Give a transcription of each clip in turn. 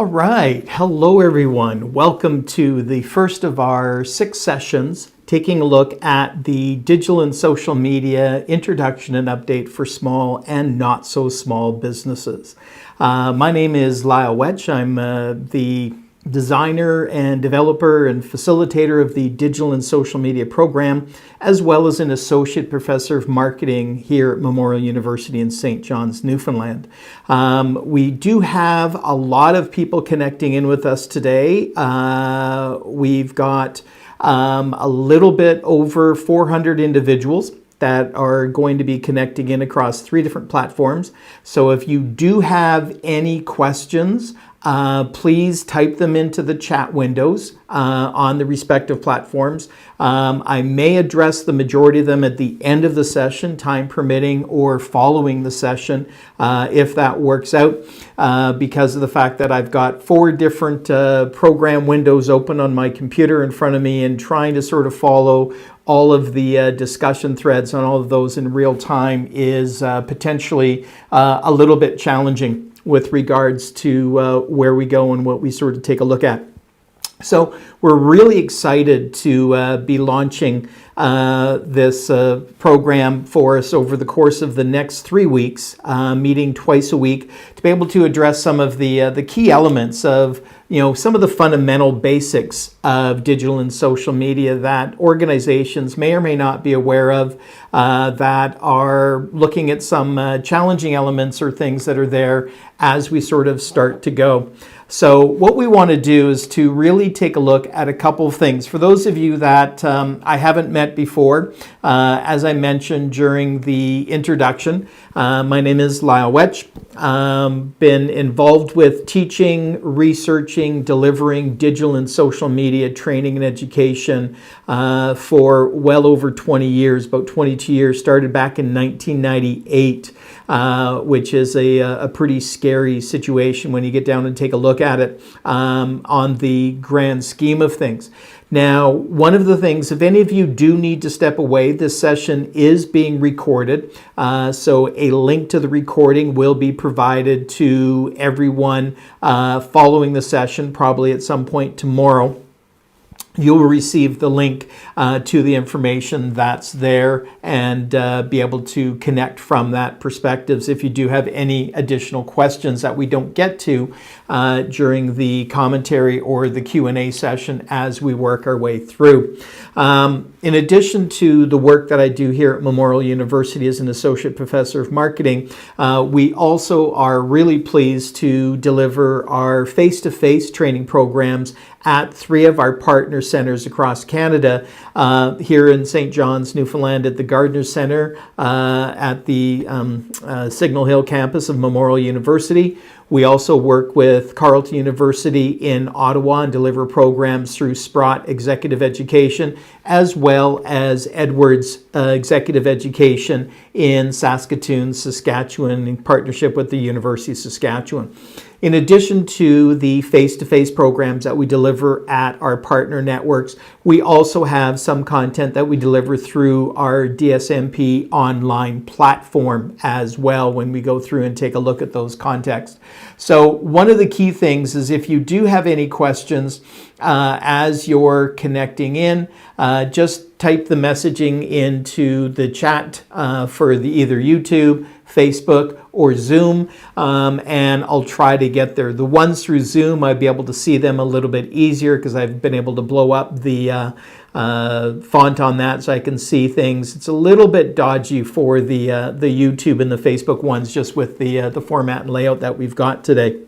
All right. Hello, everyone. Welcome to the first of our 6 sessions, taking a look at the digital and social media introduction and update for small and not so small businesses. My name is Lyle Wetch. I'm the designer and developer and facilitator of the digital and social media program, as well as an associate professor of marketing here at Memorial University in St. John's, Newfoundland. We do have a lot of people connecting in with us today. We've got a little bit over 400 individuals that are going to be connecting in across 3 different platforms. So if you do have any questions, please type them into the chat windows on the respective platforms. I may address the majority of them at the end of the session, time permitting, or following the session if that works out, because of the fact that I've got 4 different program windows open on my computer in front of me and trying to sort of follow all of the discussion threads on all of those in real time is potentially a little bit challenging with regards to where we go and what we sort of take a look at. So we're really excited to be launching this program for us over the course of the next 3 weeks, meeting twice a week to be able to address some of the key elements of some of the fundamental basics of digital and social media that organizations may or may not be aware of, that are looking at some challenging elements or things that are there as we sort of start to go. So what we want to do is to really take a look at a couple of things. For those of you that I haven't met before, as I mentioned during the introduction, my name is Lyle Wetch. Been involved with teaching, researching, delivering digital and social media training and education for well over 20 years, about 22 years, started back in 1998. Which is a pretty scary situation when you get down and take a look at it on the grand scheme of things. Now, one of the things, if any of you do need to step away, this session is being recorded. So a link to the recording will be provided to everyone following the session, probably at some point tomorrow. You'll receive the link to the information that's there and be able to connect from that perspectives if you do have any additional questions that we don't get to during the commentary or the Q&A session as we work our way through. In addition to the work that I do here at Memorial University as an associate professor of marketing, we also are really pleased to deliver our face-to-face training programs at 3 of our partner centers across Canada, here in St. John's, Newfoundland at the Gardner Centre, at the Signal Hill campus of Memorial University. We also work with Carleton University in Ottawa and deliver programs through Sprott Executive Education, as well as Edwards Executive Education in Saskatoon, Saskatchewan, in partnership with the University of Saskatchewan. In addition to the face-to-face programs that we deliver at our partner networks, we also have some content that we deliver through our DSMP online platform as well when we go through and take a look at those contexts. So one of the key things is if you do have any questions as you're connecting in, just type the messaging into the chat for either YouTube, Facebook, or Zoom, and I'll try to get there. The ones through Zoom, I'd be able to see them a little bit easier because I've been able to blow up the font on that so I can see things. It's a little bit dodgy for the YouTube and the Facebook ones, just with the format and layout that we've got today.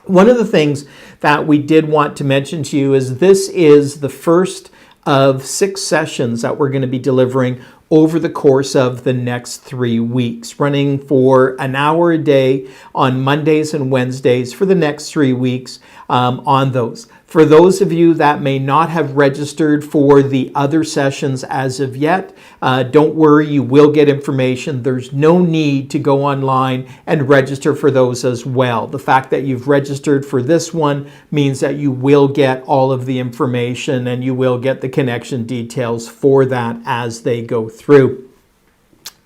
One of the things that we did want to mention to you is this is the first of 6 sessions that we're going to be delivering over the course of the next 3 weeks, running for an hour a day on Mondays and Wednesdays for the next 3 weeks on those. For those of you that may not have registered for the other sessions as of yet, don't worry, you will get information. There's no need to go online and register for those as well. The fact that you've registered for this one means that you will get all of the information and you will get the connection details for that as they go through.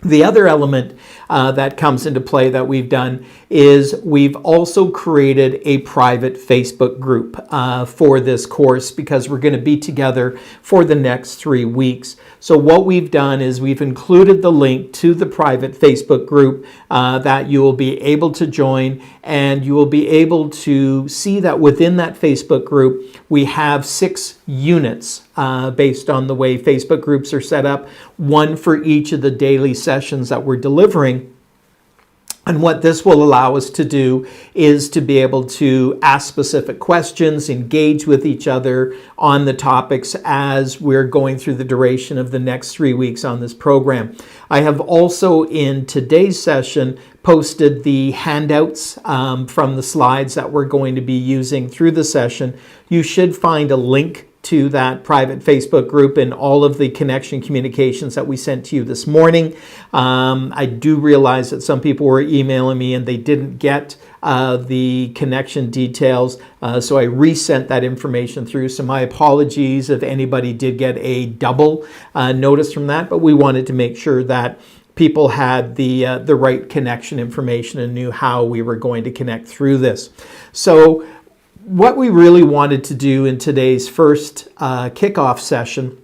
The other element that comes into play that we've done is we've also created a private Facebook group for this course, because we're going to be together for the next 3 weeks. So what we've done is we've included the link to the private Facebook group that you will be able to join, and you will be able to see that within that Facebook group we have 6 units based on the way Facebook groups are set up, one for each of the daily sessions that we're delivering. And what this will allow us to do is to be able to ask specific questions, engage with each other on the topics as we're going through the duration of the next 3 weeks on this program. I have also in today's session posted the handouts from the slides that we're going to be using through the session. You should find a link to that private Facebook group and all of the connection communications that we sent to you this morning. I do realize that some people were emailing me and they didn't get the connection details, so I resent that information through. So my apologies if anybody did get a double notice from that, but we wanted to make sure that people had the right connection information and knew how we were going to connect through this. So what we really wanted to do in today's first kickoff session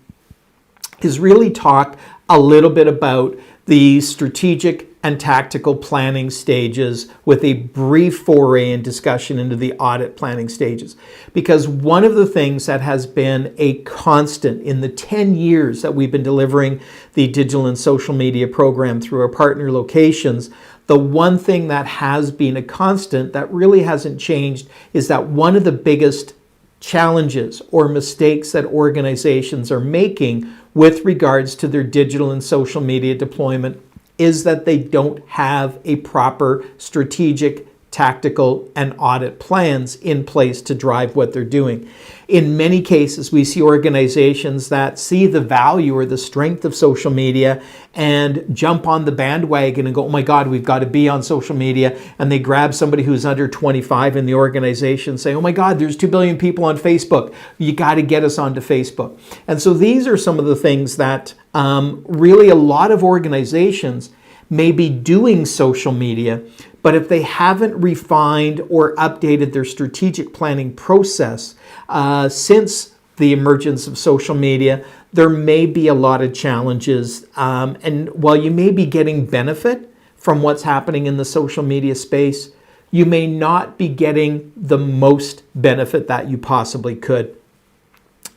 is really talk a little bit about the strategic and tactical planning stages with a brief foray and discussion into the audit planning stages. Because one of the things that has been a constant in the 10 years that we've been delivering the digital and social media program through our partner locations, the one thing that has been a constant that really hasn't changed is that one of the biggest challenges or mistakes that organizations are making with regards to their digital and social media deployment is that they don't have a proper strategic, tactical, and audit plans in place to drive what they're doing. In many cases, we see organizations that see the value or the strength of social media and jump on the bandwagon and go, oh my God, we've got to be on social media. And they grab somebody who's under 25 in the organization saying, oh my God, there's 2 billion people on Facebook. You got to get us onto Facebook. And so these are some of the things that really a lot of organizations may be doing social media, but if they haven't refined or updated their strategic planning process since the emergence of social media, there may be a lot of challenges. And while you may be getting benefit from what's happening in the social media space, you may not be getting the most benefit that you possibly could.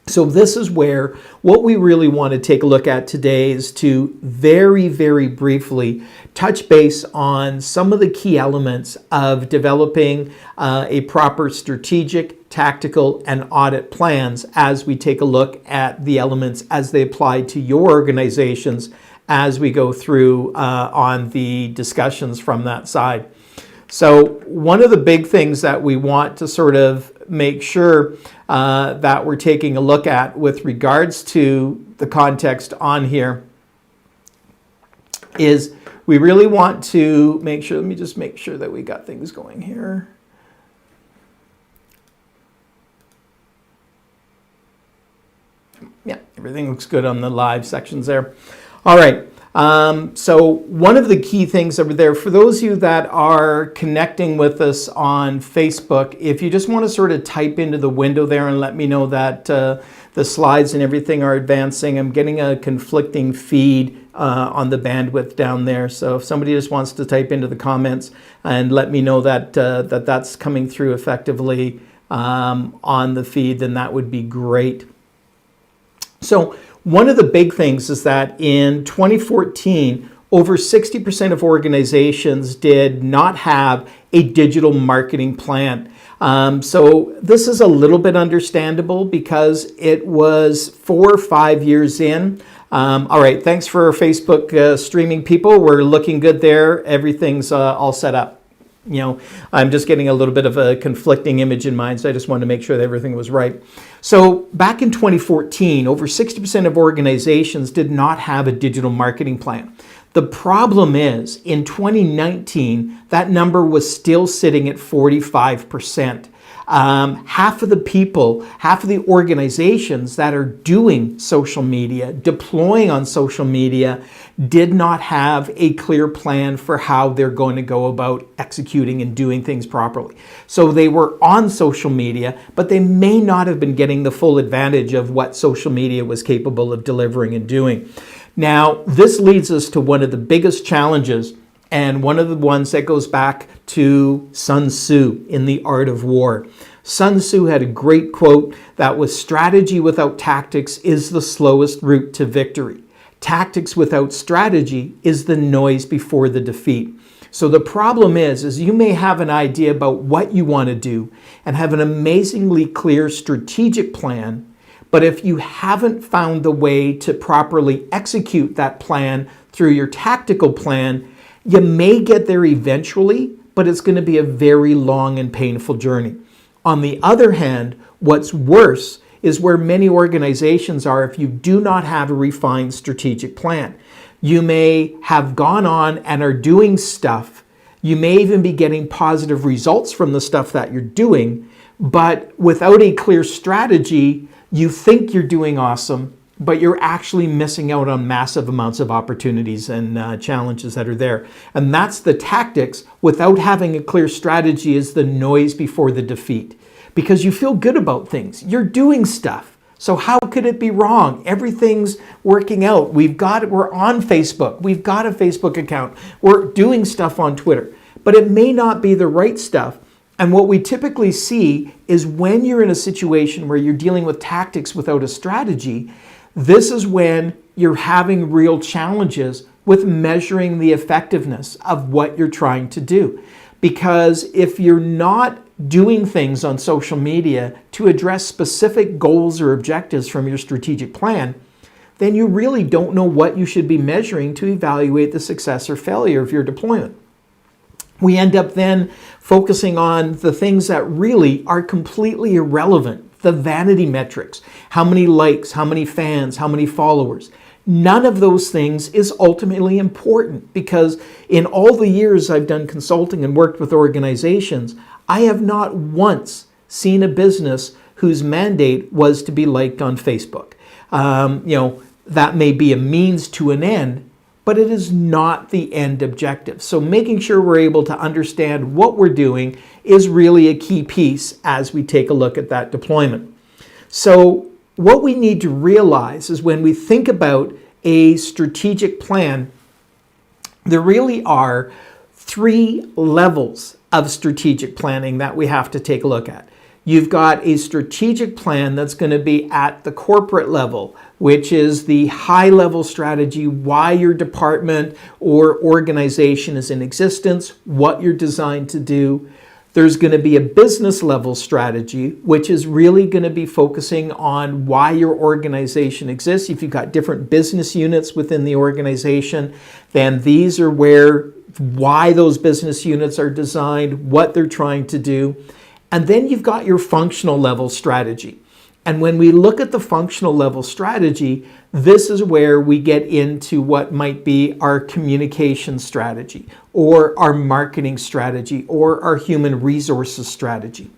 So this is where what we really want to take a look at today is to very, very briefly touch base on some of the key elements of developing a proper strategic, tactical, and audit plans as we take a look at the elements as they apply to your organizations as we go through on the discussions from that side. So one of the big things that we want to sort of make sure that we're taking a look at with regards to the context on here is we really want to make sure, let me just make sure that we got things going here. Yeah, everything looks good on the live sections there. All right. So one of the key things over there, for those of you that are connecting with us on Facebook, if you just want to sort of type into the window there and let me know that the slides and everything are advancing. I'm getting a conflicting feed on the bandwidth down there. So if somebody just wants to type into the comments and let me know that that's coming through effectively on the feed, then that would be great. So one of the big things is that in 2014, over 60% of organizations did not have a digital marketing plan. So this is a little bit understandable because it was 4 or 5 years in. All right, thanks for Facebook streaming people. We're looking good there. Everything's all set up. You know, I'm just getting a little bit of a conflicting image in mind, so I just wanted to make sure that everything was right. So back in 2014, over 60% of organizations did not have a digital marketing plan. The problem is, in 2019, that number was still sitting at 45%. Half of the people, half of the organizations that are doing social media, deploying on social media, did not have a clear plan for how they're going to go about executing and doing things properly. So they were on social media, but they may not have been getting the full advantage of what social media was capable of delivering and doing. Now, this leads us to one of the biggest challenges, and one of the ones that goes back to Sun Tzu in The Art of War. Sun Tzu had a great quote that was, "Strategy without tactics is the slowest route to victory. Tactics without strategy is the noise before the defeat." So the problem is you may have an idea about what you want to do and have an amazingly clear strategic plan, but if you haven't found the way to properly execute that plan through your tactical plan, you may get there eventually, but it's going to be a very long and painful journey. On the other hand, what's worse is where many organizations are if you do not have a refined strategic plan. You may have gone on and are doing stuff. You may even be getting positive results from the stuff that you're doing, but without a clear strategy, you think you're doing awesome, but you're actually missing out on massive amounts of opportunities and challenges that are there. And that's the tactics. Without having a clear strategy is the noise before the defeat. Because you feel good about things. You're doing stuff. So how could it be wrong? Everything's working out. We're on Facebook. We've got a Facebook account. We're doing stuff on Twitter. But it may not be the right stuff. And what we typically see is when you're in a situation where you're dealing with tactics without a strategy, this is when you're having real challenges with measuring the effectiveness of what you're trying to do. Because if you're not doing things on social media to address specific goals or objectives from your strategic plan, then you really don't know what you should be measuring to evaluate the success or failure of your deployment. We end up then focusing on the things that really are completely irrelevant, the vanity metrics, how many likes, how many fans, how many followers. None of those things is ultimately important, because in all the years I've done consulting and worked with organizations, I have not once seen a business whose mandate was to be liked on Facebook. That may be a means to an end, but it is not the end objective. So making sure we're able to understand what we're doing is really a key piece as we take a look at that deployment. So what we need to realize is when we think about a strategic plan, there really are 3 levels of strategic planning that we have to take a look at. You've got a strategic plan that's going to be at the corporate level, which is the high-level strategy, why your department or organization is in existence, what you're designed to do. There's going to be a business level strategy, which is really going to be focusing on why your organization exists. If you've got different business units within the organization, then these are why those business units are designed, what they're trying to do. And then you've got your functional level strategy. And when we look at the functional level strategy, this is where we get into what might be our communication strategy, or our marketing strategy, or our human resources strategy.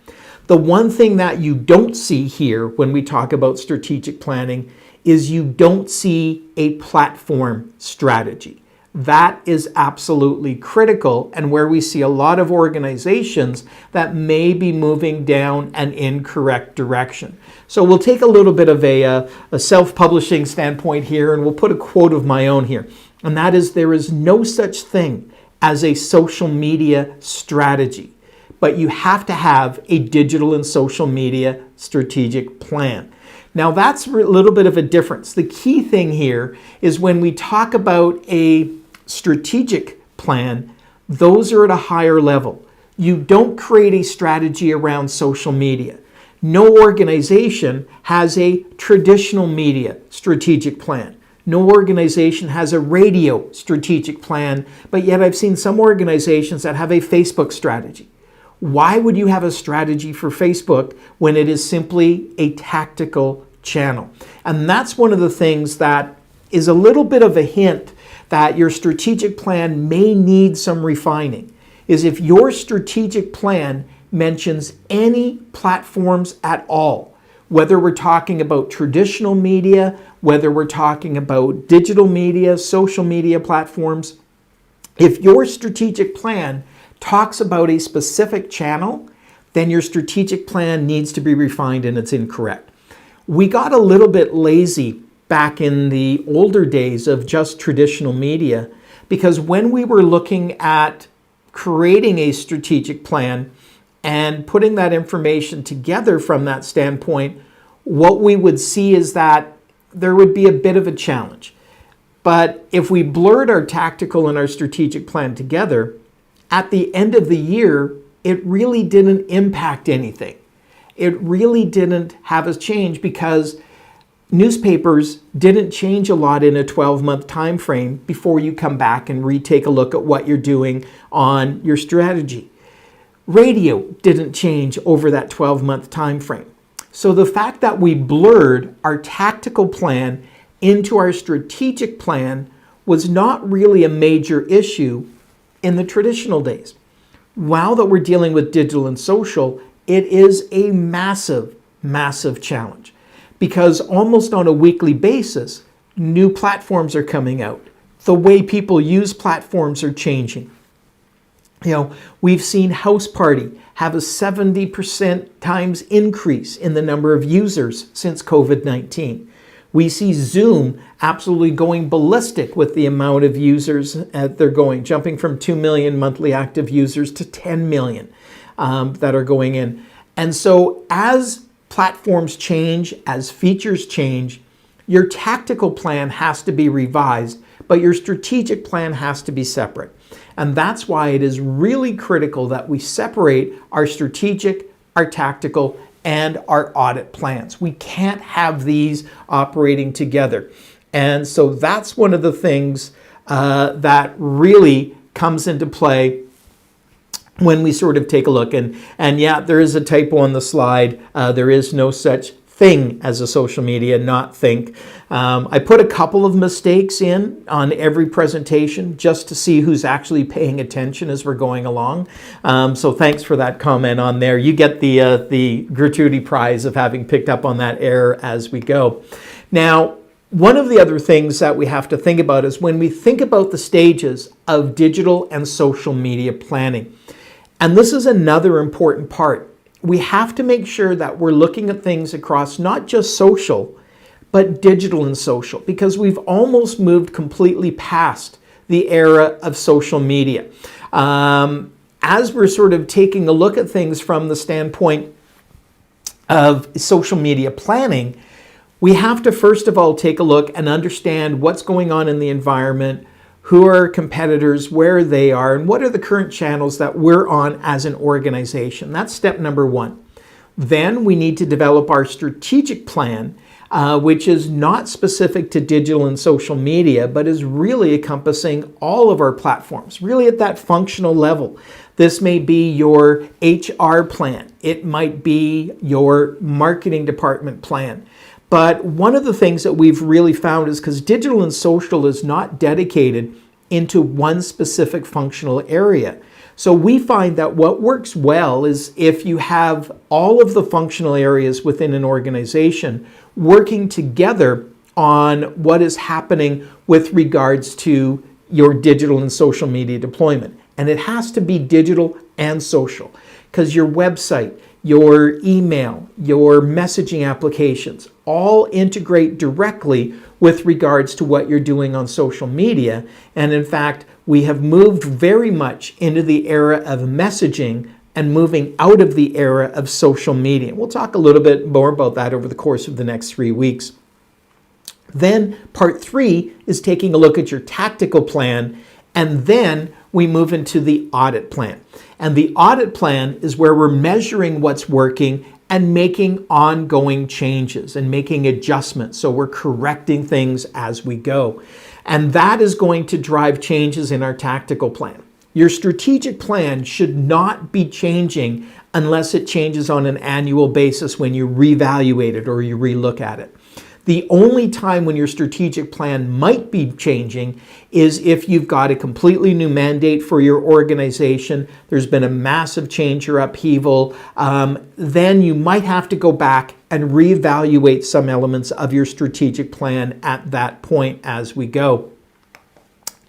The one thing that you don't see here when we talk about strategic planning is you don't see a platform strategy. That is absolutely critical, and where we see a lot of organizations that may be moving down an incorrect direction. So we'll take a little bit of a self-publishing standpoint here, and we'll put a quote of my own here. And that is, there is no such thing as a social media strategy, but you have to have a digital and social media strategic plan. Now that's a little bit of a difference. The key thing here is when we talk about a strategic plan, those are at a higher level. You don't create a strategy around social media. No organization has a traditional media strategic plan. No organization has a radio strategic plan, but yet I've seen some organizations that have a Facebook strategy. Why would you have a strategy for Facebook when it is simply a tactical channel? And that's one of the things that is a little bit of a hint that your strategic plan may need some refining, is if your strategic plan mentions any platforms at all. Whether we're talking about traditional media, whether we're talking about digital media, social media platforms, if your strategic plan talks about a specific channel, then your strategic plan needs to be refined and it's incorrect. We got a little bit lazy back in the older days of just traditional media because when we were looking at creating a strategic plan and putting that information together from that standpoint, what we would see is that there would be a bit of a challenge. But if we blurred our tactical and our strategic plan together, at the end of the year, it really didn't impact anything. It really didn't have a change because newspapers didn't change a lot in a 12-month time frame before you come back and retake a look at what you're doing on your strategy. Radio didn't change over that 12-month time frame. So the fact that we blurred our tactical plan into our strategic plan was not really a major issue in the traditional days. Now that we're dealing with digital and social, it is a massive, massive challenge because almost on a weekly basis, new platforms are coming out. The way people use platforms are changing. We've seen House Party have a 70% times increase in the number of users since COVID-19. We see Zoom absolutely going ballistic with the amount of users they're going, jumping from 2 million monthly active users to 10 million that are going in. And so as platforms change, as features change, your tactical plan has to be revised, but your strategic plan has to be separate. And that's why it is really critical that we separate our strategic, our tactical, and our audit plans. We can't have these operating together. And so that's one of the things that really comes into play when we sort of take a look. And yeah, there is a typo on the slide. There is no such thing as a social media, not think. I put a couple of mistakes in on every presentation just to see who's actually paying attention as we're going along. So thanks for that comment on there. You get the gratuity prize of having picked up on that error as we go. Now, one of the other things that we have to think about is when we think about the stages of digital and social media planning. And this is another important part. We have to make sure that we're looking at things across not just social, but digital and social, because we've almost moved completely past the era of social media. As we're sort of taking a look at things from the standpoint of social media planning, we have to first of all take a look and understand what's going on in the environment, who are our competitors, where they are, and what are the current channels that we're on as an organization. That's step number one. Then we need to develop our strategic plan, which is not specific to digital and social media, but is really encompassing all of our platforms, really at that functional level. This may be your HR plan. It might be your marketing department plan. But one of the things that we've really found is because digital and social is not dedicated into one specific functional area. So we find that what works well is if you have all of the functional areas within an organization working together on what is happening with regards to your digital and social media deployment. And it has to be digital and social because your website, your email, your messaging applications all integrate directly with regards to what you're doing on social media. And in fact, we have moved very much into the era of messaging and moving out of the era of social media. We'll talk a little bit more about that over the course of the next 3 weeks. Then part 3 is taking a look at your tactical plan, and then we move into the audit plan. And the audit plan is where we're measuring what's working and making ongoing changes and making adjustments. So we're correcting things as we go. And that is going to drive changes in our tactical plan. Your strategic plan should not be changing unless it changes on an annual basis when you reevaluate it or you relook at it. The only time when your strategic plan might be changing is if you've got a completely new mandate for your organization, there's been a massive change or upheaval, then you might have to go back and reevaluate some elements of your strategic plan at that point as we go.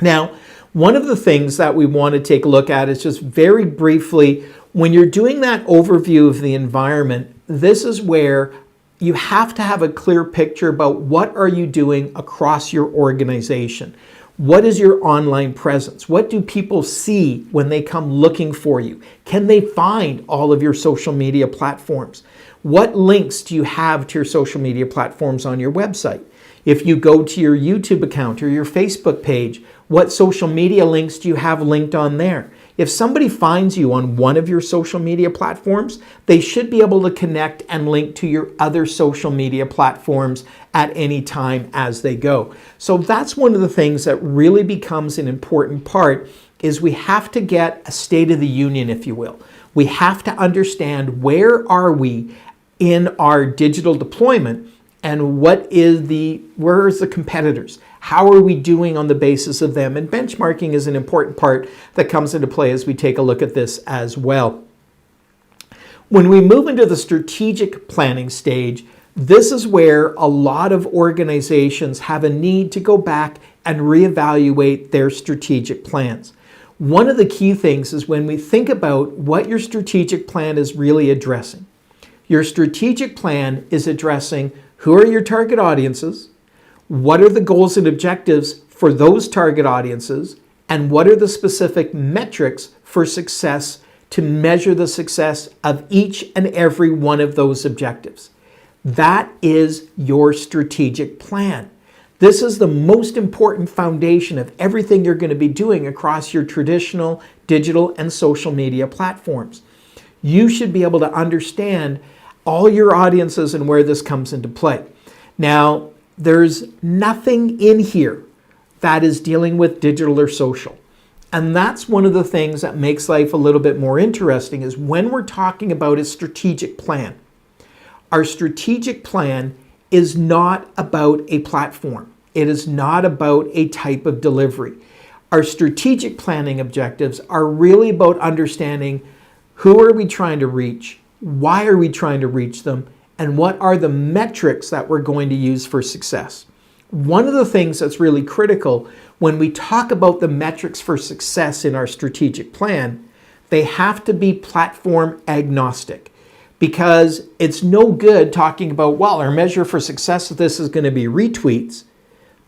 Now, one of the things that we want to take a look at is just very briefly, when you're doing that overview of the environment, this is where you have to have a clear picture about what are you doing across your organization. What is your online presence? What do people see when they come looking for you? Can they find all of your social media platforms? What links do you have to your social media platforms on your website? If you go to your YouTube account or your Facebook page, what social media links do you have linked on there? If somebody finds you on one of your social media platforms, they should be able to connect and link to your other social media platforms at any time as they go. So that's one of the things that really becomes an important part, is we have to get a state of the union, if you will. We have to understand where are we in our digital deployment and where is the competitors? How are we doing on the basis of them? And benchmarking is an important part that comes into play as we take a look at this as well. When we move into the strategic planning stage, this is where a lot of organizations have a need to go back and reevaluate their strategic plans. One of the key things is when we think about what your strategic plan is really addressing. Your strategic plan is addressing who are your target audiences, what are the goals and objectives for those target audiences, and what are the specific metrics for success to measure the success of each and every one of those objectives. That is your strategic plan. This is the most important foundation of everything you're going to be doing across your traditional digital and social media platforms. You should be able to understand all your audiences and where this comes into play. Now, there's nothing in here that is dealing with digital or social. And that's one of the things that makes life a little bit more interesting, is when we're talking about a strategic plan. Our strategic plan is not about a platform. It is not about a type of delivery. Our strategic planning objectives are really about understanding who are we trying to reach, why are we trying to reach them, and what are the metrics that we're going to use for success. One of the things that's really critical when we talk about the metrics for success in our strategic plan, they have to be platform agnostic, because it's no good talking about, well, our measure for success of this is going to be retweets,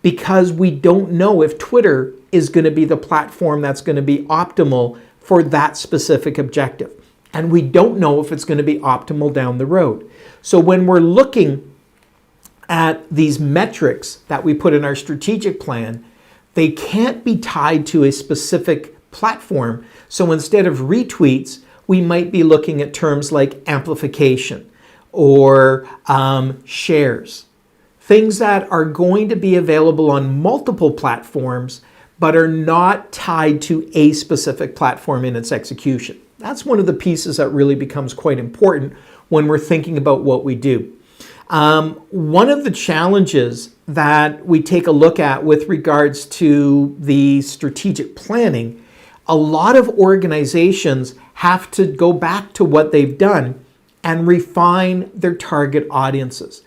because we don't know if Twitter is going to be the platform that's going to be optimal for that specific objective. And we don't know if it's going to be optimal down the road. So when we're looking at these metrics that we put in our strategic plan, they can't be tied to a specific platform. So instead of retweets, we might be looking at terms like amplification or shares. Things that are going to be available on multiple platforms, but are not tied to a specific platform in its execution. That's one of the pieces that really becomes quite important when we're thinking about what we do. One of the challenges that we take a look at with regards to the strategic planning, a lot of organizations have to go back to what they've done and refine their target audiences.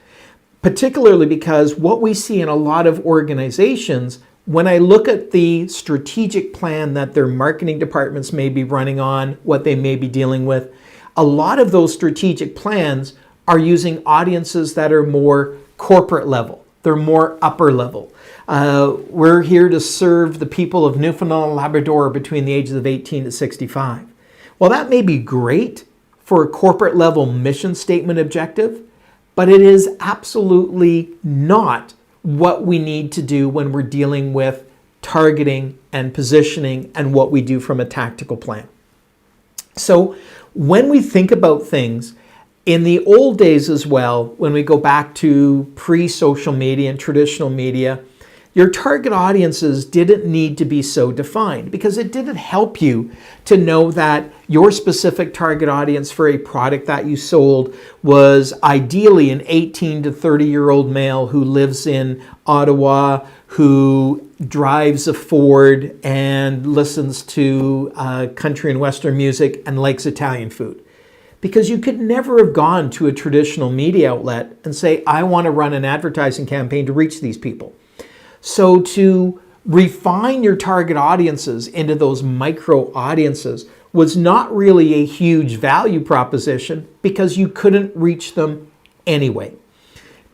Particularly because what we see in a lot of organizations, when I look at the strategic plan that their marketing departments may be running on, what they may be dealing with, a lot of those strategic plans are using audiences that are more corporate level. They're more upper level. We're here to serve the people of Newfoundland and Labrador between the ages of 18 to 65. Well, that may be great for a corporate level mission statement objective, but it is absolutely not what we need to do when we're dealing with targeting and positioning and what we do from a tactical plan. So when we think about things, in the old days as well, when we go back to pre-social media and traditional media, your target audiences didn't need to be so defined because it didn't help you to know that your specific target audience for a product that you sold was ideally an 18 to 30-year-old male who lives in Ottawa, who drives a Ford and listens to country and Western music and likes Italian food. Because you could never have gone to a traditional media outlet and say, I want to run an advertising campaign to reach these people. So to refine your target audiences into those micro audiences was not really a huge value proposition because you couldn't reach them anyway.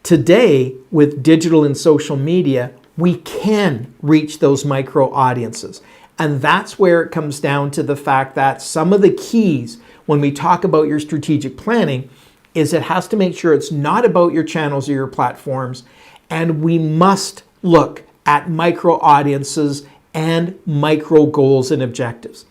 Today, with digital and social media, we can reach those micro audiences. And that's where it comes down to the fact that some of the keys when we talk about your strategic planning is it has to make sure it's not about your channels or your platforms, and we must look at micro audiences and micro goals and objectives.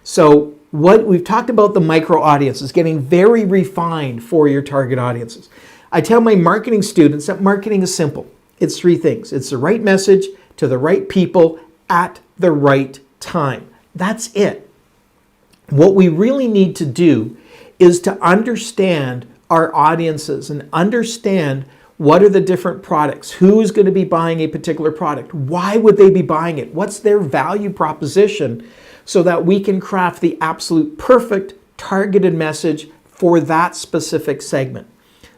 So what we've talked about, the micro audiences, getting very refined for your target audiences. I tell my marketing students that marketing is simple. It's three things. It's the right message to the right people at the right time. That's it. What we really need to do is to understand our audiences and understand what are the different products, who's going to be buying a particular product, why would they be buying it, what's their value proposition, so that we can craft the absolute perfect targeted message for that specific segment.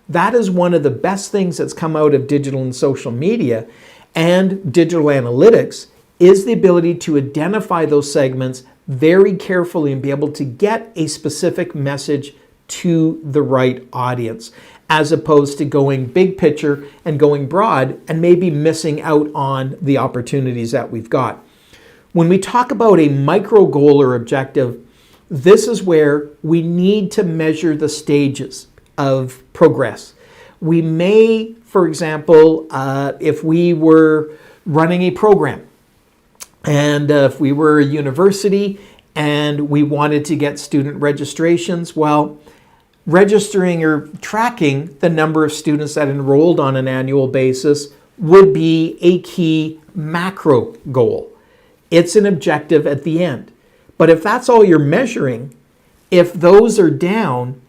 That is one of the best things that's come out of digital and social media and digital analytics is the ability to identify those segments very carefully and be able to get a specific message to the right audience, as opposed to going big picture and going broad and maybe missing out on the opportunities that we've got. When we talk about a micro goal or objective, this is where we need to measure the stages of progress. We may, for example, if we were running a program and if we were a university and we wanted to get student registrations, well, registering or tracking the number of students that enrolled on an annual basis would be a key macro goal. It's an objective at the end. But if that's all you're measuring, if those are down,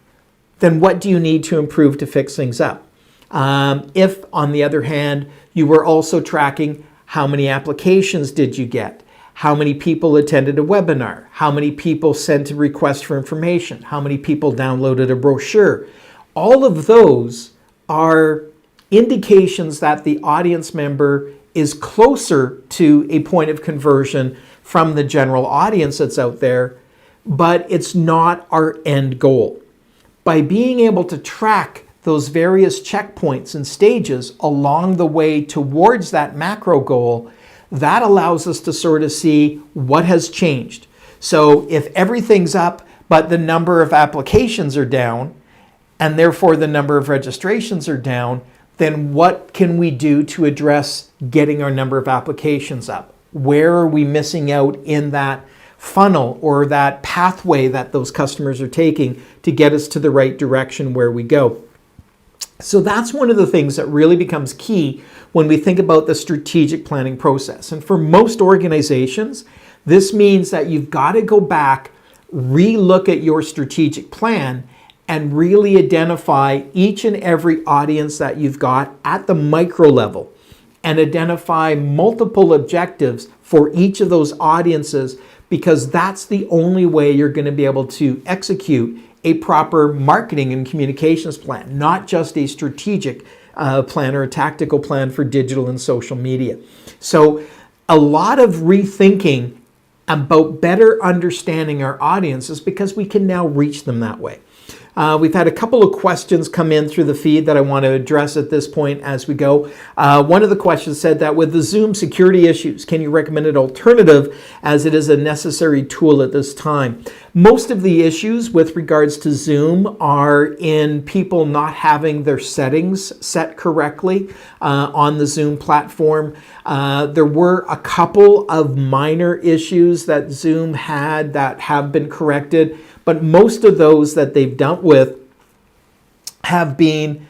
then what do you need to improve to fix things up? If, on the other hand, you were also tracking how many applications did you get, how many people attended a webinar, how many people sent a request for information, how many people downloaded a brochure, all of those are indications that the audience member is closer to a point of conversion from the general audience that's out there, but it's not our end goal. By being able to track those various checkpoints and stages along the way towards that macro goal, that allows us to sort of see what has changed. So if everything's up, but the number of applications are down, and therefore the number of registrations are down, then what can we do to address getting our number of applications up? Where are we missing out in that funnel or that pathway that those customers are taking to get us to the right direction where we go? So that's one of the things that really becomes key when we think about the strategic planning process. And for most organizations, this means that you've got to go back, re-look at your strategic plan, and really identify each and every audience that you've got at the micro level and identify multiple objectives for each of those audiences, because that's the only way you're going to be able to execute a proper marketing and communications plan, not just a strategic plan or a tactical plan for digital and social media. So a lot of rethinking about better understanding our audiences because we can now reach them that way. We've had a couple of questions come in through the feed that I want to address at this point as we go. One of the questions said that with the Zoom security issues, can you recommend an alternative as it is a necessary tool at this time? Most of the issues with regards to Zoom are in people not having their settings set correctly on the Zoom platform. There were a couple of minor issues that Zoom had that have been corrected, but most of those that they've dealt with have been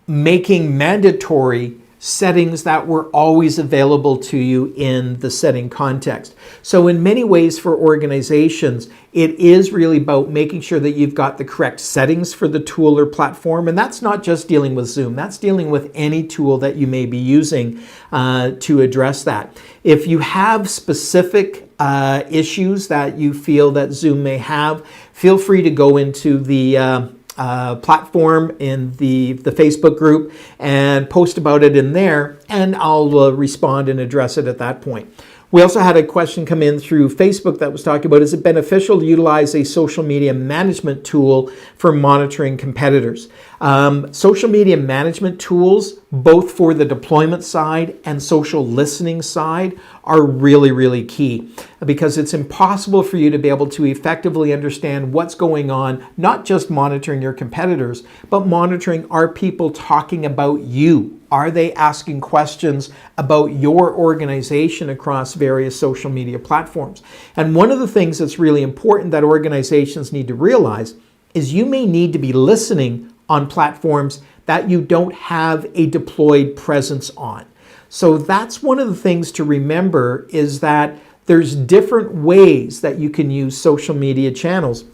making mandatory settings that were always available to you in the setting context. So in many ways for organizations, it is really about making sure that you've got the correct settings for the tool or platform. And that's not just dealing with Zoom, that's dealing with any tool that you may be using to address that. If you have specific issues that you feel that Zoom may have, feel free to go into the platform in the Facebook group and post about it in there, and I'll respond and address it at that point. We also had a question come in through Facebook that was talking about, is it beneficial to utilize a social media management tool for monitoring competitors? Social media management tools, both for the deployment side and social listening side, are really, really key, because it's impossible for you to be able to effectively understand what's going on, not just monitoring your competitors, but monitoring, are people talking about you? Are they asking questions about your organization across various social media platforms? And one of the things that's really important that organizations need to realize is you may need to be listening on platforms that you don't have a deployed presence on. So that's one of the things to remember, is that there's different ways that you can use social media channels.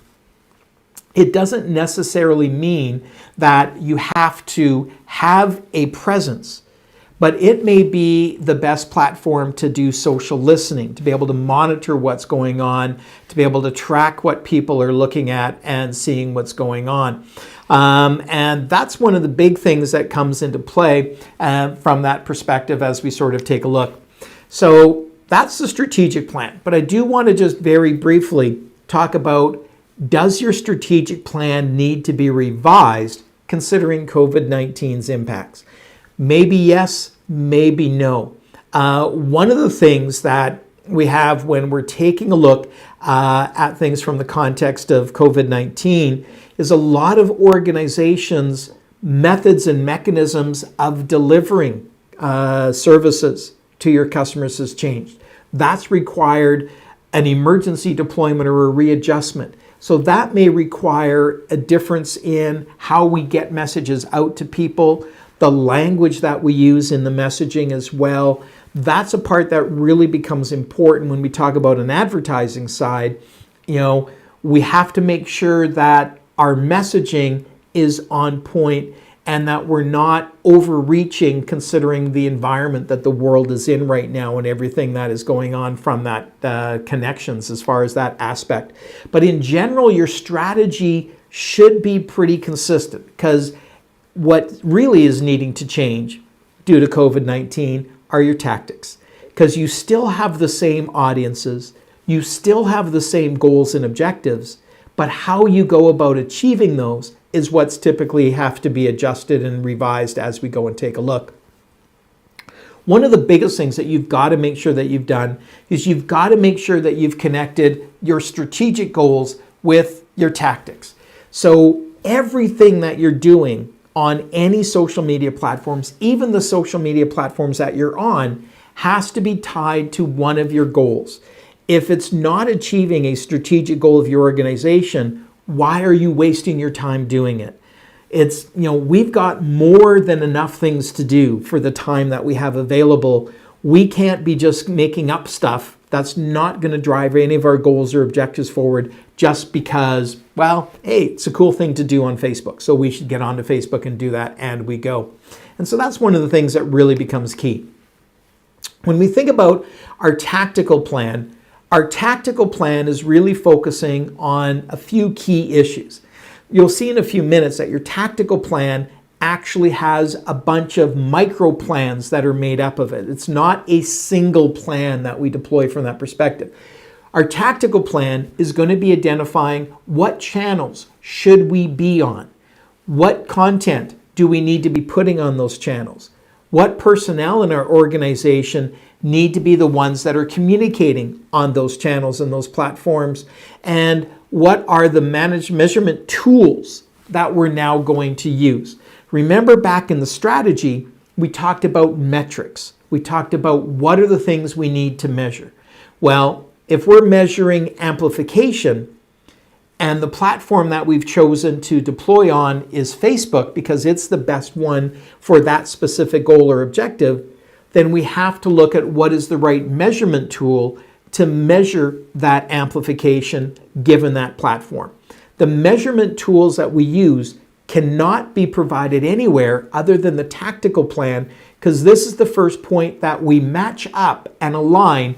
It doesn't necessarily mean that you have to have a presence, but it may be the best platform to do social listening, to be able to monitor what's going on, to be able to track what people are looking at and seeing what's going on. And that's one of the big things that comes into play from that perspective as we sort of take a look. So that's the strategic plan. But I do want to just very briefly talk about, does your strategic plan need to be revised considering COVID-19's impacts? Maybe yes, maybe no. One of the things that we have when we're taking a look at things from the context of COVID-19 is a lot of organizations' methods and mechanisms of delivering services to your customers has changed. That's required an emergency deployment or a readjustment. So that may require a difference in how we get messages out to people, the language that we use in the messaging as well. That's a part that really becomes important when we talk about an advertising side. You know, we have to make sure that our messaging is on point and that we're not overreaching considering the environment that the world is in right now and everything that is going on from that connections as far as that aspect. But in general, your strategy should be pretty consistent, because what really is needing to change due to COVID-19 are your tactics, because you still have the same audiences, you still have the same goals and objectives, but how you go about achieving those is what's typically have to be adjusted and revised as we go and take a look. One of the biggest things that you've got to make sure that you've done is you've got to make sure that you've connected your strategic goals with your tactics. So everything that you're doing on any social media platforms, even the social media platforms that you're on, has to be tied to one of your goals. If it's not achieving a strategic goal of your organization, why are you wasting your time doing it? It's, we've got more than enough things to do for the time that we have available. We can't be just making up stuff that's not going to drive any of our goals or objectives forward just because, well, hey, it's a cool thing to do on Facebook, so we should get onto Facebook and do that, and we go. And so that's one of the things that really becomes key. When we think about our tactical plan is really focusing on a few key issues. You'll see in a few minutes that your tactical plan actually has a bunch of micro plans that are made up of it. It's not a single plan that we deploy from that perspective. Our tactical plan is going to be identifying what channels should we be on, what content do we need to be putting on those channels, what personnel in our organization need to be the ones that are communicating on those channels and those platforms, and what are the measurement tools that we're now going to use. Remember, back in the strategy, we talked about metrics. We talked about what are the things we need to measure. Well, if we're measuring amplification, and the platform that we've chosen to deploy on is Facebook because it's the best one for that specific goal or objective, then we have to look at what is the right measurement tool to measure that amplification given that platform. The measurement tools that we use cannot be provided anywhere other than the tactical plan, because this is the first point that we match up and align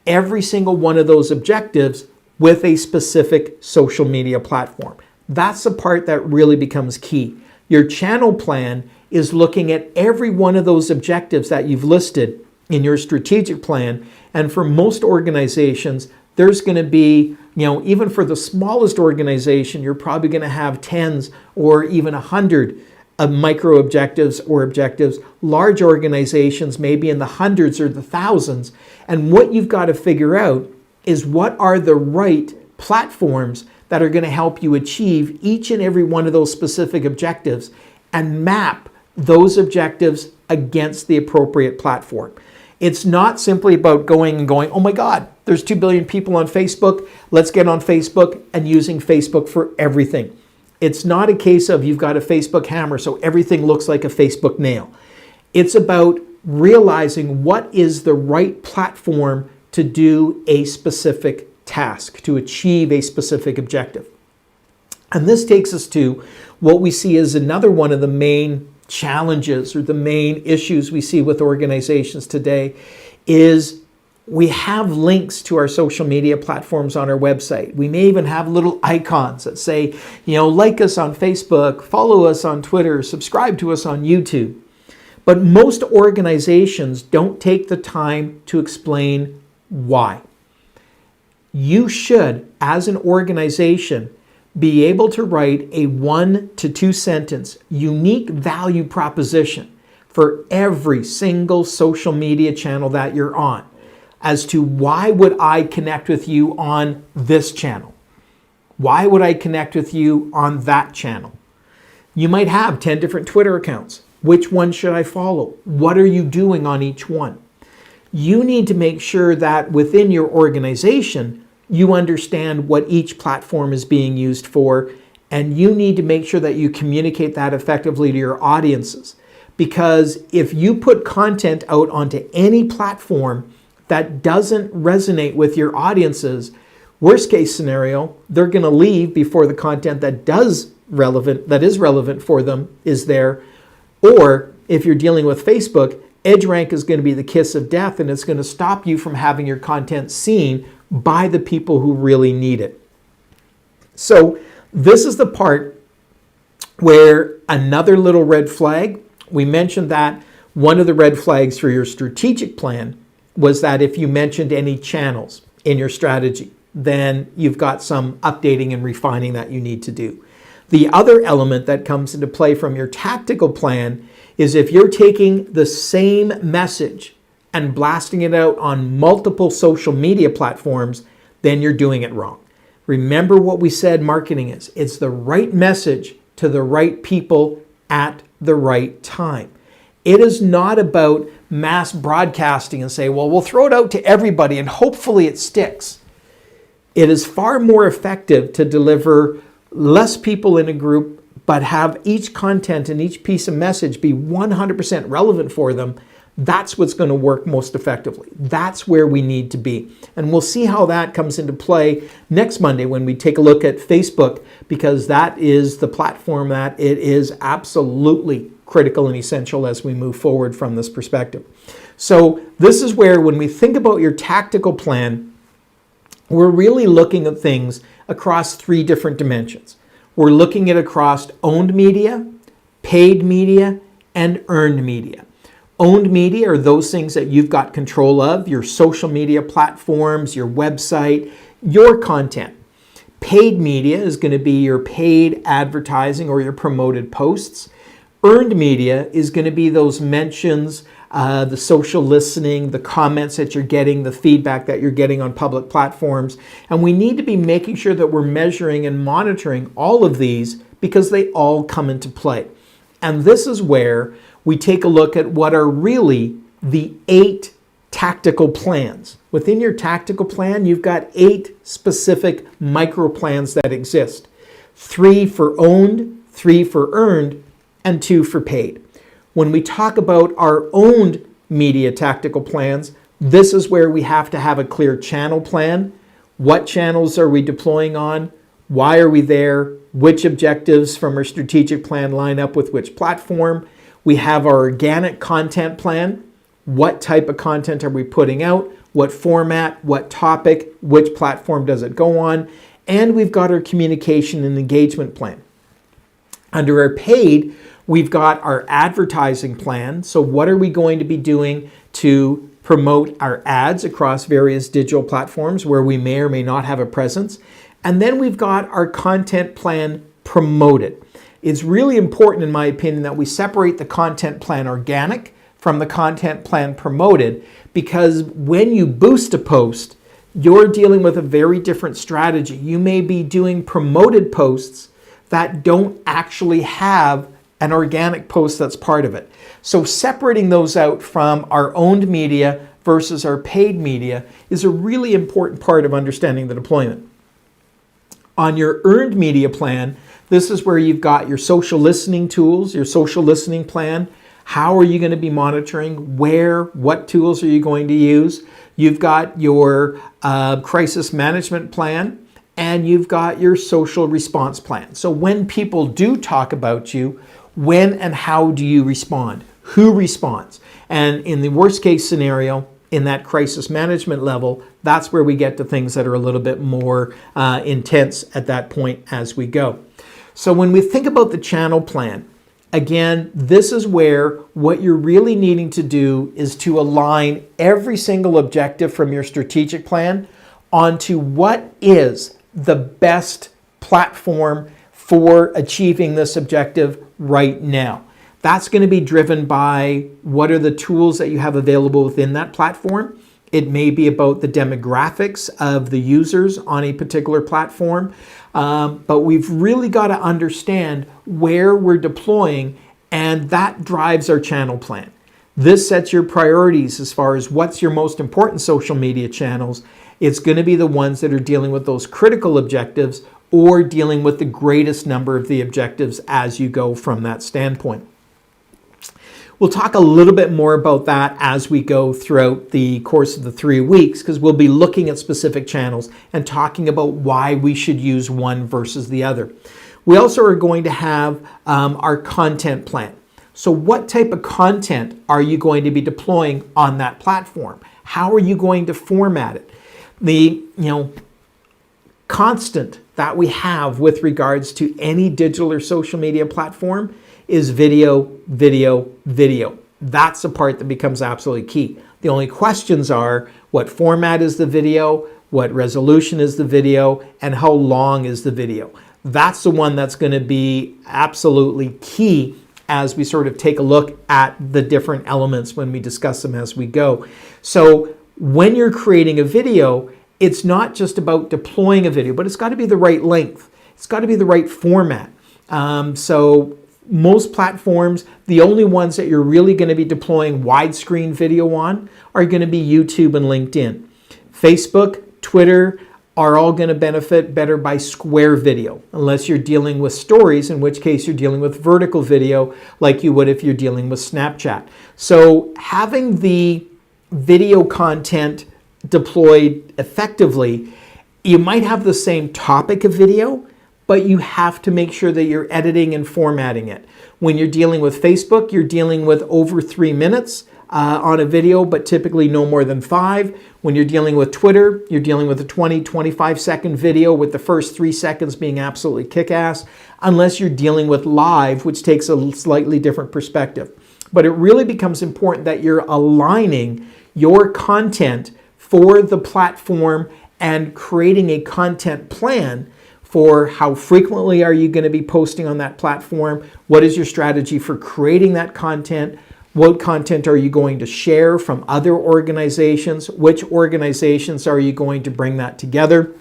every single one of those objectives with a specific social media platform. That's the part that really becomes key. Your channel plan is looking at every one of those objectives that you've listed in your strategic plan. And for most organizations, there's going to be, even for the smallest organization, you're probably going to have tens or even 100 of micro objectives or objectives. Large organizations may be in the hundreds or the thousands. And what you've got to figure out is what are the right platforms that are going to help you achieve each and every one of those specific objectives and map those objectives against the appropriate platform. It's not simply about going, oh my God, there's 2 billion people on Facebook. Let's get on Facebook and using Facebook for everything. It's not a case of you've got a Facebook hammer so everything looks like a Facebook nail. It's about realizing what is the right platform to do a specific task, to achieve a specific objective. And this takes us to what we see as another one of the main challenges or the main issues we see with organizations today is we have links to our social media platforms on our website. We may even have little icons that say, like us on Facebook, follow us on Twitter, subscribe to us on YouTube. But most organizations don't take the time to explain why. You should, as an organization, be able to write a 1 to 2 sentence unique value proposition for every single social media channel that you're on as to why would I connect with you on this channel? Why would I connect with you on that channel? You might have 10 different Twitter accounts. Which one should I follow? What are you doing on each one? You need to make sure that within your organization, you understand what each platform is being used for, and you need to make sure that you communicate that effectively to your audiences. Because if you put content out onto any platform that doesn't resonate with your audiences, worst case scenario, they're going to leave before the content that is relevant for them is there. Or if you're dealing with Facebook, EdgeRank is going to be the kiss of death, and it's going to stop you from having your content seen by the people who really need it. So this is the part where another little red flag, we mentioned that one of the red flags for your strategic plan was that if you mentioned any channels in your strategy, then you've got some updating and refining that you need to do. The other element that comes into play from your tactical plan is if you're taking the same message and blasting it out on multiple social media platforms, then you're doing it wrong. Remember what we said marketing is. It's the right message to the right people at the right time. It is not about mass broadcasting and say, well, we'll throw it out to everybody and hopefully it sticks. It is far more effective to deliver less people in a group, but have each content and each piece of message be 100% relevant for them. That's what's going to work most effectively. That's where we need to be. And we'll see how that comes into play next Monday when we take a look at Facebook, because that is the platform that it is absolutely critical and essential as we move forward from this perspective. So this is where when we think about your tactical plan, we're really looking at things across 3 different dimensions. We're looking at across owned media, paid media, and earned media. Owned media are those things that you've got control of, your social media platforms, your website, your content. Paid media is going to be your paid advertising or your promoted posts. Earned media is going to be those mentions, the social listening, the comments that you're getting, the feedback that you're getting on public platforms. And we need to be making sure that we're measuring and monitoring all of these because they all come into play. And this is where we take a look at what are really the 8 tactical plans. Within your tactical plan, you've got 8 specific micro plans that exist. 3 for owned, 3 for earned, and 2 for paid. When we talk about our owned media tactical plans, this is where we have to have a clear channel plan. What channels are we deploying on? Why are we there? Which objectives from our strategic plan line up with which platform? We have our organic content plan. What type of content are we putting out? What format? What topic? Which platform does it go on? And we've got our communication and engagement plan. Under our paid, we've got our advertising plan. So what are we going to be doing to promote our ads across various digital platforms where we may or may not have a presence? And then we've got our content plan promoted. It's really important, in my opinion, that we separate the content plan organic from the content plan promoted, because when you boost a post, you're dealing with a very different strategy. You may be doing promoted posts that don't actually have an organic post that's part of it. So separating those out from our owned media versus our paid media is a really important part of understanding the deployment. On your earned media plan, this is where you've got your social listening tools, your social listening plan. How are you going to be monitoring? Where? What tools are you going to use? You've got your crisis management plan, and you've got your social response plan. So when people do talk about you, when and how do you respond? Who responds? And in the worst case scenario, in that crisis management level, that's where we get to things that are a little bit more intense at that point as we go. So when we think about the channel plan, again, this is where what you're really needing to do is to align every single objective from your strategic plan onto what is the best platform for achieving this objective right now. That's going to be driven by what are the tools that you have available within that platform. It may be about the demographics of the users on a particular platform, but we've really got to understand where we're deploying, and that drives our channel plan. This sets your priorities as far as what's your most important social media channels. It's going to be the ones that are dealing with those critical objectives or dealing with the greatest number of the objectives as you go from that standpoint. We'll talk a little bit more about that as we go throughout the course of the 3 weeks, because we'll be looking at specific channels and talking about why we should use one versus the other. We also are going to have our content plan. So what type of content are you going to be deploying on that platform? How are you going to format it? The constant that we have with regards to any digital or social media platform is video, video, video. That's the part that becomes absolutely key. The only questions are what format is the video, what resolution is the video, and how long is the video. That's the one that's going to be absolutely key as we sort of take a look at the different elements when we discuss them as we go. So when you're creating a video, it's not just about deploying a video, but it's got to be the right length. It's got to be the right format. So most platforms, the only ones that you're really going to be deploying widescreen video on are going to be YouTube and LinkedIn. Facebook, Twitter are all going to benefit better by square video, unless you're dealing with stories, in which case you're dealing with vertical video like you would if you're dealing with Snapchat. So having the video content deployed effectively, you might have the same topic of video, but you have to make sure that you're editing and formatting it. When you're dealing with Facebook, you're dealing with over 3 minutes on a video, but typically no more than 5. When you're dealing with Twitter, you're dealing with a 20-25 second video with the first 3 seconds being absolutely kick-ass, unless you're dealing with live, which takes a slightly different perspective. But it really becomes important that you're aligning your content for the platform and creating a content plan for how frequently are you going to be posting on that platform, what is your strategy for creating that content, what content are you going to share from other organizations, which organizations are you going to bring that together,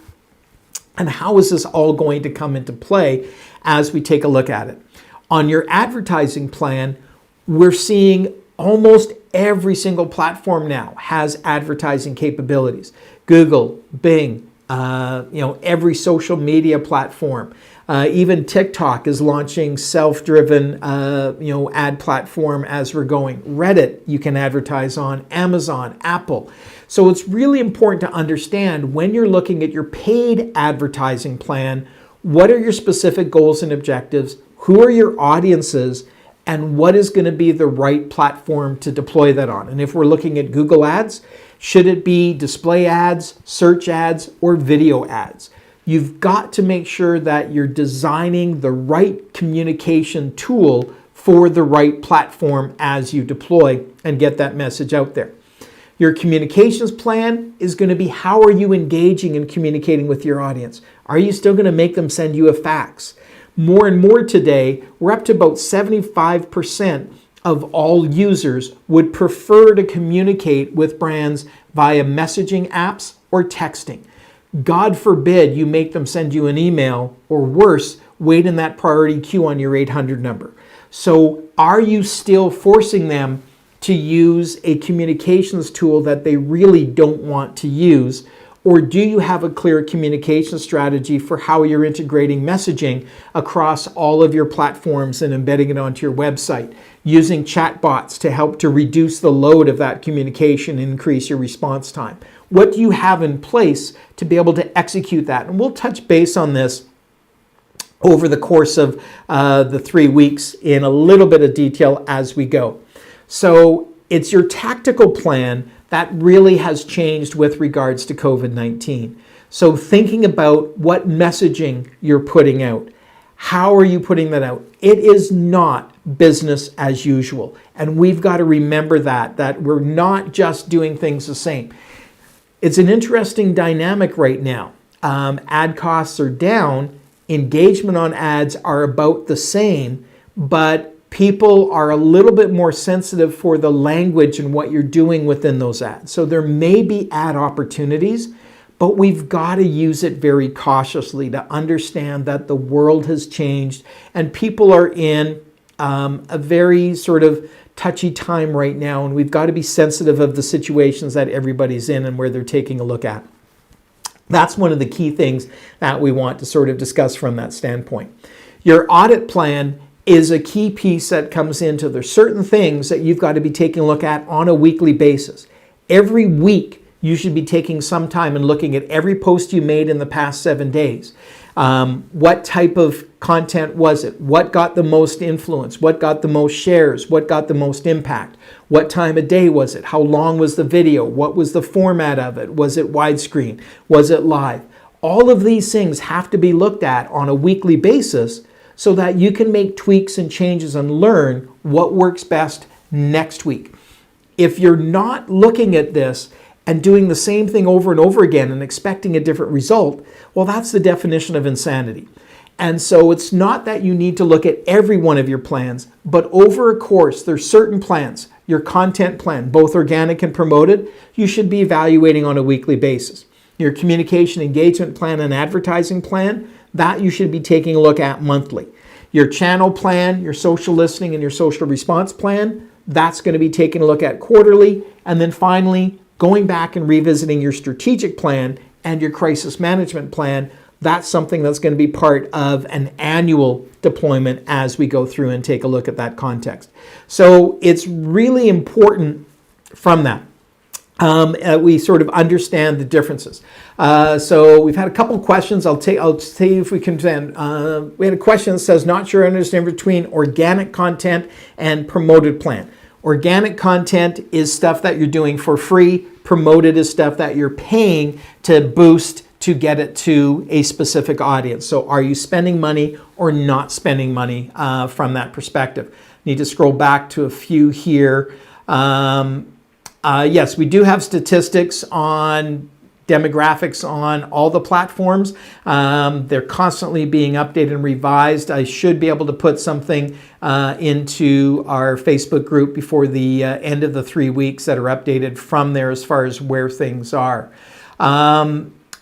and how is this all going to come into play as we take a look at it. On your advertising plan, we're seeing Almost every single platform now has advertising capabilities. Google, Bing, every social media platform. Even TikTok is launching self-driven, ad platform as we're going. Reddit, you can advertise on. Amazon, Apple. So it's really important to understand when you're looking at your paid advertising plan, what are your specific goals and objectives? Who are your audiences? And what is going to be the right platform to deploy that on? And if we're looking at Google Ads, should it be display ads, search ads, or video ads? You've got to make sure that you're designing the right communication tool for the right platform as you deploy and get that message out there. Your communications plan is going to be, how are you engaging and communicating with your audience? Are you still going to make them send you a fax? More and more today, we're up to about 75% of all users would prefer to communicate with brands via messaging apps or texting. God forbid you make them send you an email, or worse, wait in that priority queue on your 800 number. So are you still forcing them to use a communications tool that they really don't want to use? Or do you have a clear communication strategy for how you're integrating messaging across all of your platforms and embedding it onto your website, using chatbots to help to reduce the load of that communication and increase your response time? What do you have in place to be able to execute that? And we'll touch base on this over the course of the 3 weeks in a little bit of detail as we go. So it's your tactical plan that really has changed with regards to COVID-19. So thinking about what messaging you're putting out, how are you putting that out? It is not business as usual. And we've got to remember that we're not just doing things the same. It's an interesting dynamic right now. Ad costs are down, engagement on ads are about the same, but people are a little bit more sensitive for the language and what you're doing within those ads. So there may be ad opportunities, but we've got to use it very cautiously to understand that the world has changed and people are in a very sort of touchy time right now, and we've got to be sensitive of the situations that everybody's in and where they're taking a look at. That's one of the key things that we want to sort of discuss from that standpoint. Your audit plan is a key piece that comes into. There's certain things that you've got to be taking a look at on a weekly basis. Every week, you should be taking some time and looking at every post you made in the past 7 days. What type of content was it? What got the most influence? What got the most shares? What got the most impact? What time of day was it? How long was the video? What was the format of it? Was it widescreen? Was it live? All of these things have to be looked at on a weekly basis so that you can make tweaks and changes and learn what works best next week. If you're not looking at this and doing the same thing over and over again and expecting a different result, well, that's the definition of insanity. And so it's not that you need to look at every one of your plans, but over a course, there's certain plans. Your content plan, both organic and promoted, you should be evaluating on a weekly basis. Your communication engagement plan and advertising plan, that you should be taking a look at monthly. Your channel plan, your social listening, and your social response plan, that's going to be taken a look at quarterly. And then finally, going back and revisiting your strategic plan and your crisis management plan, that's something that's going to be part of an annual deployment as we go through and take a look at that context. So it's really important from that. We sort of understand the differences. So we've had a couple of questions. I'll see if we can. We had a question that says, not sure I understand between organic content and promoted plan. Organic content is stuff that you're doing for free. Promoted is stuff that you're paying to boost to get it to a specific audience. So are you spending money or not spending money from that perspective? Need to scroll back to a few here. Yes, we do have statistics on demographics on all the platforms. They're constantly being updated and revised. I should be able to put something into our Facebook group before the end of the 3 weeks that are updated from there as far as where things are.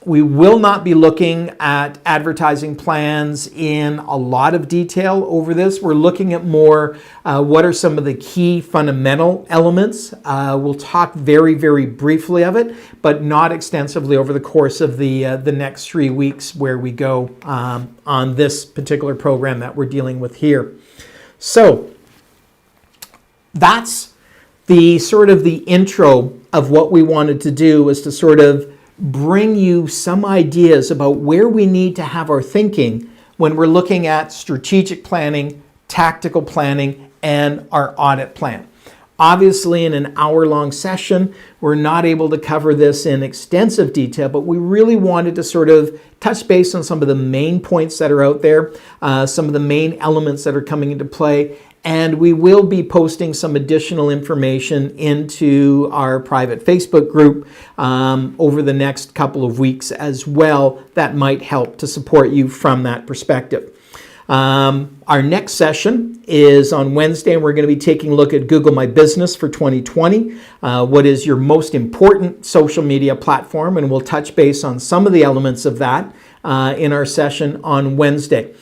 We will not be looking at advertising plans in a lot of detail over this. We're looking at more what are some of the key fundamental elements. We'll talk very, very briefly of it, but not extensively over the course of the next 3 weeks where we go on this particular program that we're dealing with here. So that's the sort of the intro of what we wanted to do, was to sort of bring you some ideas about where we need to have our thinking when we're looking at strategic planning, tactical planning, and our audit plan. Obviously, in an hour-long session, we're not able to cover this in extensive detail, but we really wanted to sort of touch base on some of the main points that are out there, some of the main elements that are coming into play, and we will be posting some additional information into our private Facebook group over the next couple of weeks as well that might help to support you from that perspective. Our next session is on Wednesday, and we're going to be taking a look at Google My Business for 2020. What is your most important social media platform? And we'll touch base on some of the elements of that in our session on Wednesday.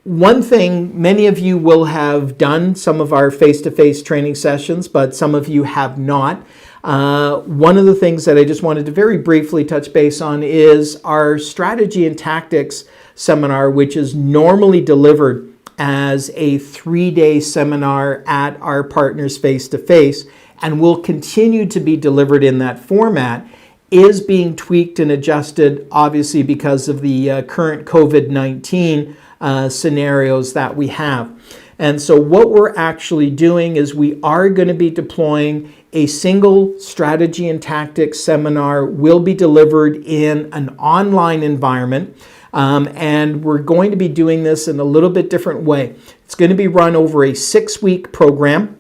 One thing, many of you will have done some of our face-to-face training sessions, but some of you have not. One of the things that I just wanted to very briefly touch base on is our strategy and tactics seminar, which is normally delivered as a 3-day seminar at our partners face-to-face and will continue to be delivered in that format, is being tweaked and adjusted, obviously because of the current COVID-19 scenarios that we have. And so what we're actually doing is we are going to be deploying a single strategy and tactics seminar, will be delivered in an online environment. And we're going to be doing this in a little bit different way. It's going to be run over a 6-week program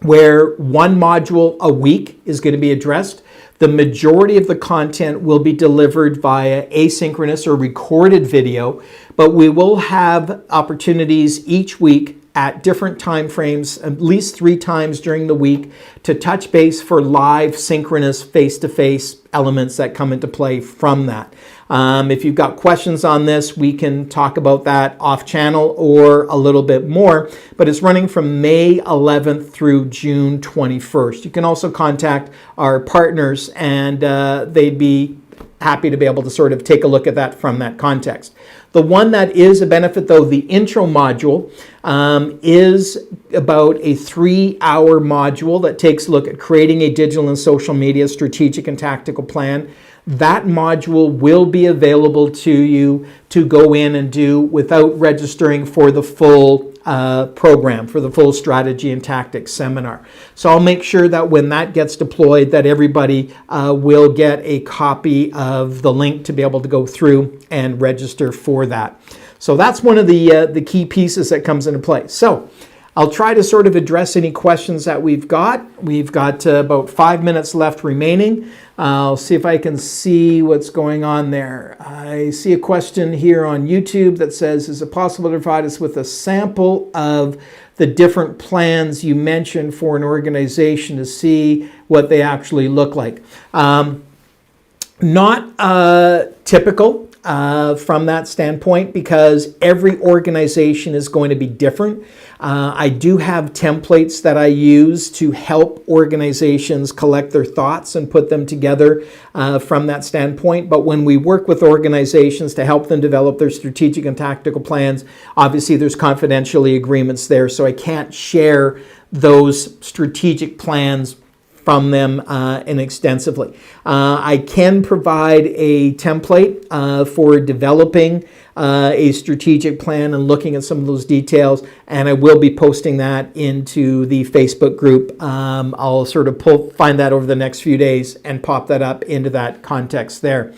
where one module a week is going to be addressed. The majority of the content will be delivered via asynchronous or recorded video, but we will have opportunities each week at different time frames, at least 3 times during the week, to touch base for live synchronous face-to-face elements that come into play from that. If you've got questions on this, we can talk about that off channel or a little bit more, but it's running from May 11th through June 21st. You can also contact our partners and they'd be happy to be able to sort of take a look at that from that context. The one that is a benefit, though, the intro module, is about a 3-hour module that takes a look at creating a digital and social media strategic and tactical plan. That module will be available to you to go in and do without registering for the full program, for the full strategy and tactics seminar. So I'll make sure that when that gets deployed, that everybody will get a copy of the link to be able to go through and register for that. So that's one of the key pieces that comes into play. So I'll try to sort of address any questions that we've got. We've got about 5 minutes left remaining. I'll see if I can see what's going on there. I see a question here on YouTube that says, is it possible to provide us with a sample of the different plans you mentioned for an organization to see what they actually look like? Not typical from that standpoint, because every organization is going to be different. I do have templates that I use to help organizations collect their thoughts and put them together from that standpoint. But when we work with organizations to help them develop their strategic and tactical plans, obviously there's confidentiality agreements there, so I can't share those strategic plans from them inextensively. I can provide a template for developing a strategic plan and looking at some of those details, and I will be posting that into the Facebook group. I'll sort of find that over the next few days and pop that up into that context there.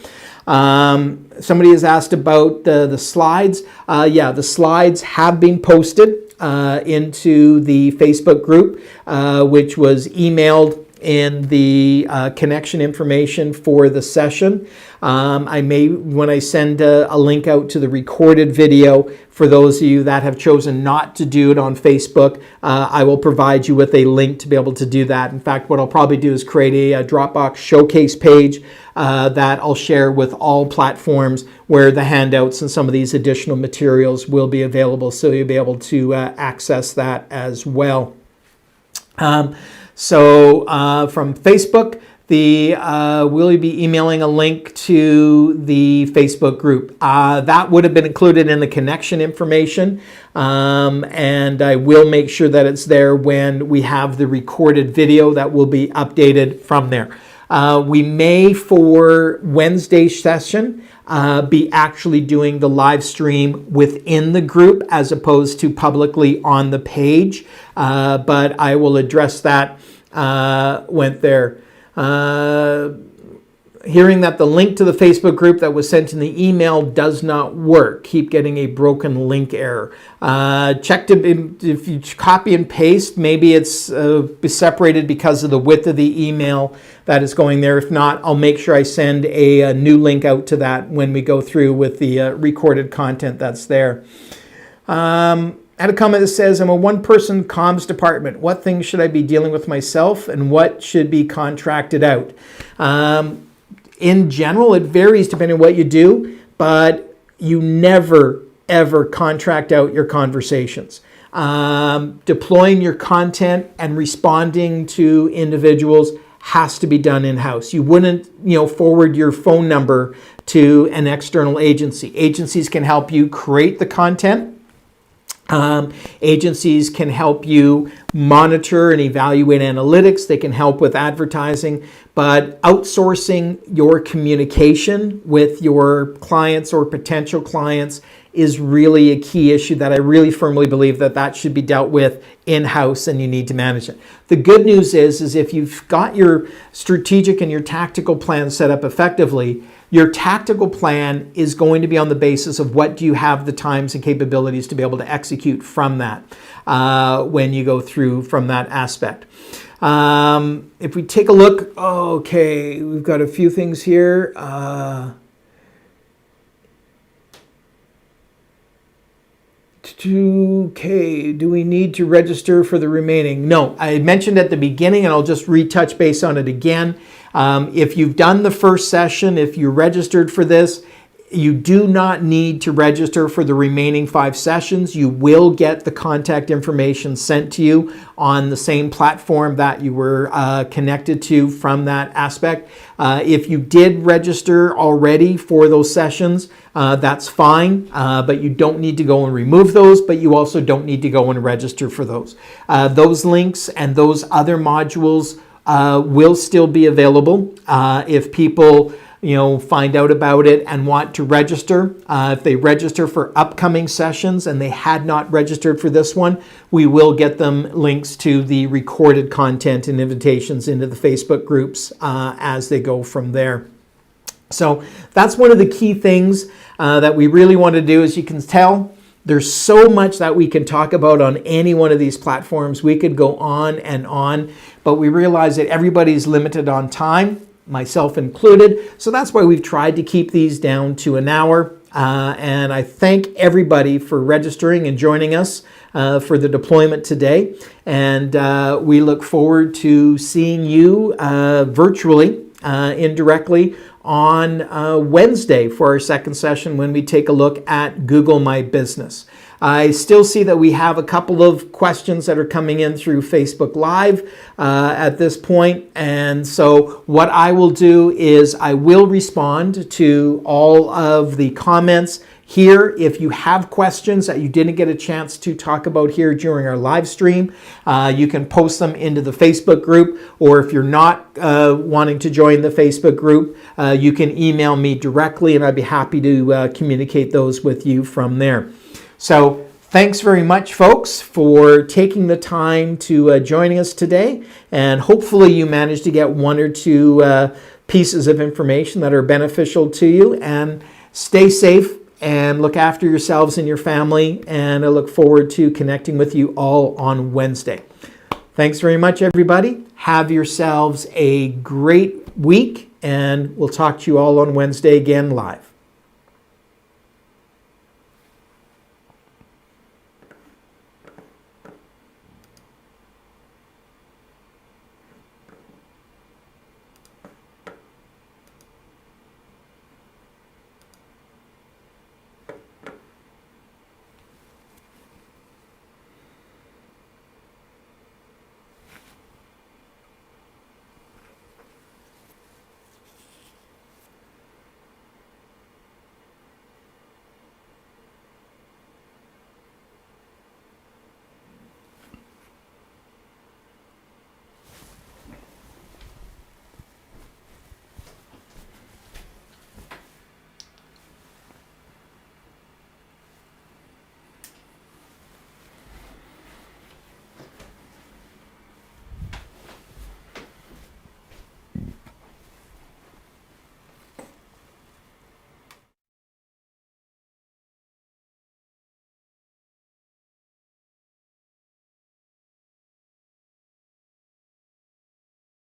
Somebody has asked about the slides. Yeah, the slides have been posted into the Facebook group, which was emailed in the connection information for the session. I may, when I send a link out to the recorded video, for those of you that have chosen not to do it on Facebook, I will provide you with a link to be able to do that. In fact, what I'll probably do is create a Dropbox showcase page that I'll share with all platforms, where the handouts and some of these additional materials will be available, so you'll be able to access that as well. So from Facebook, we'll be emailing a link to the Facebook group. That would have been included in the connection information, and I will make sure that it's there when we have the recorded video that will be updated from there. We may, for Wednesday's session, be actually doing the live stream within the group as opposed to publicly on the page, but I will address that when there. Hearing that the link to the Facebook group that was sent in the email does not work. Keep getting a broken link error. Check if you copy and paste, maybe it's separated because of the width of the email that is going there. If not, I'll make sure I send a new link out to that when we go through with the recorded content that's there. I had a comment that says, I'm a one-person comms department. What things should I be dealing with myself, and what should be contracted out? In general, it varies depending on what you do, but you never, ever contract out your conversations. Deploying your content and responding to individuals has to be done in-house. You wouldn't, forward your phone number to an external agency. Agencies can help you create the content. Agencies can help you monitor and evaluate analytics. They can help with advertising, but outsourcing your communication with your clients or potential clients is really a key issue that I really firmly believe that should be dealt with in-house, and you need to manage it. The good news is if you've got your strategic and your tactical plan set up effectively, your tactical plan is going to be on the basis of what do you have the times and capabilities to be able to execute from that when you go through from that aspect. If we take a look, okay, we've got a few things here. Okay, do we need to register for the remaining? No, I mentioned at the beginning, and I'll just retouch base on it again. If you've done the first session, if you registered for this, you do not need to register for the remaining 5 sessions. You will get the contact information sent to you on the same platform that you were connected to from that aspect. If you did register already for those sessions, that's fine, but you don't need to go and remove those, but you also don't need to go and register for those. Those links and those other modules will still be available if people find out about it and want to register. If they register for upcoming sessions and they had not registered for this one, we will get them links to the recorded content and invitations into the Facebook groups as they go from there. So that's one of the key things that we really want to do. As you can tell, there's so much that we can talk about on any one of these platforms. We could go on, but we realize that everybody's limited on time, myself included. So that's why we've tried to keep these down to an hour. And I thank everybody for registering and joining us for the deployment today. And we look forward to seeing you virtually, indirectly, on Wednesday for our second session when we take a look at Google My Business. I still see that we have a couple of questions that are coming in through Facebook Live at this point. And so what I will do is I will respond to all of the comments here. If you have questions that you didn't get a chance to talk about here during our live stream, you can post them into the Facebook group, or if you're not wanting to join the Facebook group, you can email me directly and I'd be happy to communicate those with you from there. So thanks very much, folks, for taking the time to joining us today, and hopefully you managed to get 1 or 2 pieces of information that are beneficial to you. And stay safe and look after yourselves and your family, and I look forward to connecting with you all on Wednesday. Thanks very much, everybody. Have yourselves a great week, and we'll talk to you all on Wednesday again live.